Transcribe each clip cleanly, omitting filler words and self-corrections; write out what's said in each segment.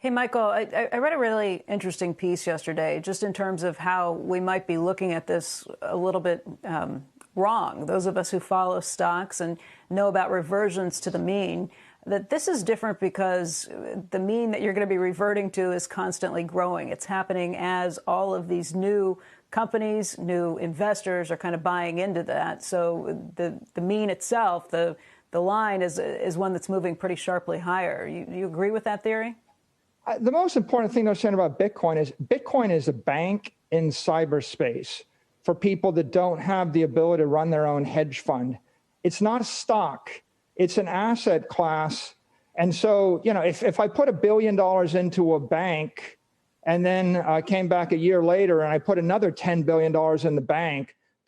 Hey, Michael, I read a really interesting piece yesterday, just in terms of how we might be looking at this a little bit wrong. Those of us who follow stocks and know about reversions to the mean, that this is different because the mean that you're going to be reverting to is constantly growing. It's happening as all of these new companies, new investors are kind of buying into that. So the mean itself, the line is one that's moving pretty sharply higher. You agree with that theory? The most important thing to understand about Bitcoin is a bank in cyberspace for people that don't have the ability to run their own hedge fund. It's not a stock. It's an asset class. And so, if I put $1 billion into a bank and then came back a year later and I put another $10 billion in the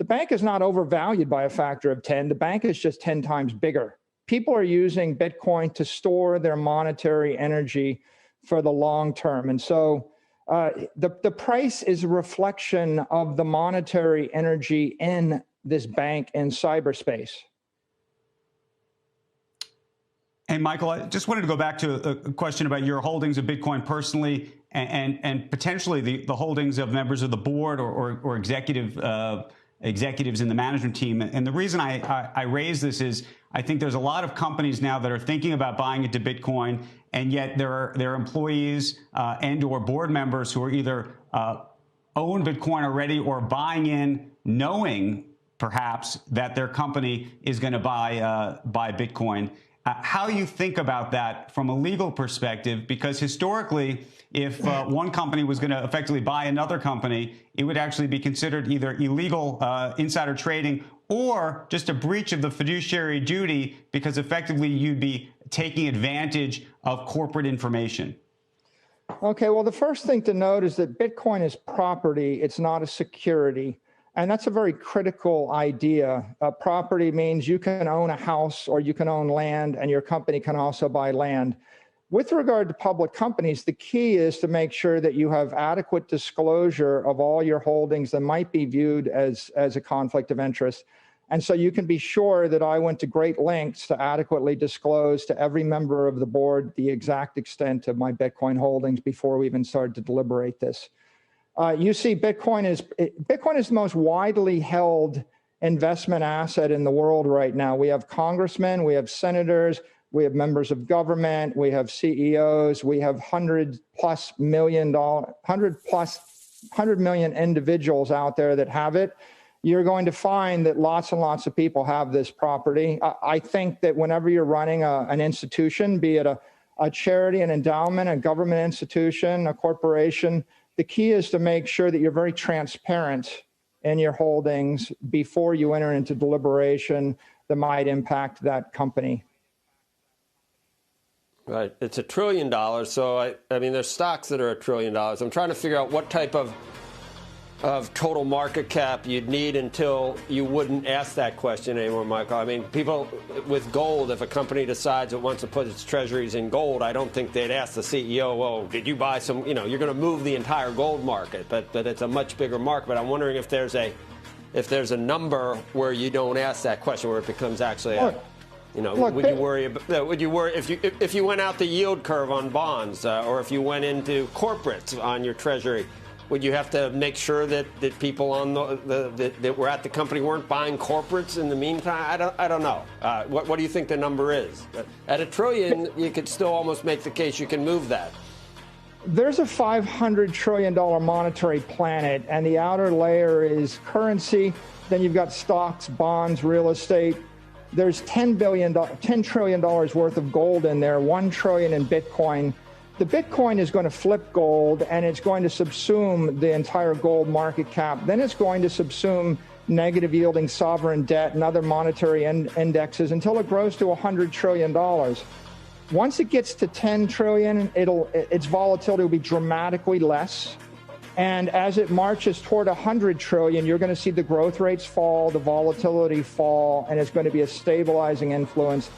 bank is not overvalued by a factor of 10. The bank is just 10 times bigger. People are using Bitcoin to store their monetary energy for the long term. And so the price is a reflection of the monetary energy in this bank in cyberspace. Hey, Michael, I just wanted to go back to a question about your holdings of Bitcoin personally and potentially the holdings of members of the board or executives in the management team. And the reason I raise this is I think there's a lot of companies now that are thinking about buying into Bitcoin, and yet there are employees and or board members who are either own Bitcoin already or buying in knowing perhaps that their company is going to buy Bitcoin. How you think about that from a legal perspective, because historically, if one company was going to effectively buy another company, it would actually be considered either illegal insider trading or just a breach of the fiduciary duty, because effectively you'd be taking advantage of corporate information. Okay, well, the first thing to note is that Bitcoin is property. It's not a security. And that's a very critical idea. Property means you can own a house or you can own land, and your company can also buy land. With regard to public companies, the key is to make sure that you have adequate disclosure of all your holdings that might be viewed as a conflict of interest. And so you can be sure that I went to great lengths to adequately disclose to every member of the board the exact extent of my Bitcoin holdings before we even started to deliberate this. You see, Bitcoin is the most widely held investment asset in the world right now. We have congressmen, we have senators, we have members of government, we have CEOs, we have 100 million individuals out there that have it. You're going to find that lots and lots of people have this property. I think that whenever you're running an institution, be it a charity, an endowment, a government institution, a corporation, the key is to make sure that you're very transparent in your holdings before you enter into deliberation that might impact that company. Right. It's $1 trillion. So, I mean, there's stocks that are $1 trillion. I'm trying to figure out what type of total market cap you'd need until you wouldn't ask that question anymore, Michael. I mean, people with gold, if a company decides it wants to put its treasuries in gold, I don't think they'd ask the CEO, well, did you buy some, you're going to move the entire gold market, but it's a much bigger market. But I'm wondering if there's a number where you don't ask that question, where it becomes actually would you worry if you went out the yield curve on bonds or if you went into corporates on your treasury? Would you have to make sure that people on that were at the company weren't buying corporates in the meantime? I don't know. What do you think the number is? At $1 trillion, you could still almost make the case you can move that. There's a $500 trillion monetary planet, and the outer layer is currency. Then you've got stocks, bonds, real estate. There's $10 trillion worth of gold in there, $1 trillion in Bitcoin. The Bitcoin is going to flip gold, and it's going to subsume the entire gold market cap. Then it's going to subsume negative yielding sovereign debt and other monetary indexes until it grows to $100 trillion. Once it gets to 10 trillion, its volatility will be dramatically less. And as it marches toward 100 trillion, you're going to see the growth rates fall, the volatility fall, and it's going to be a stabilizing influence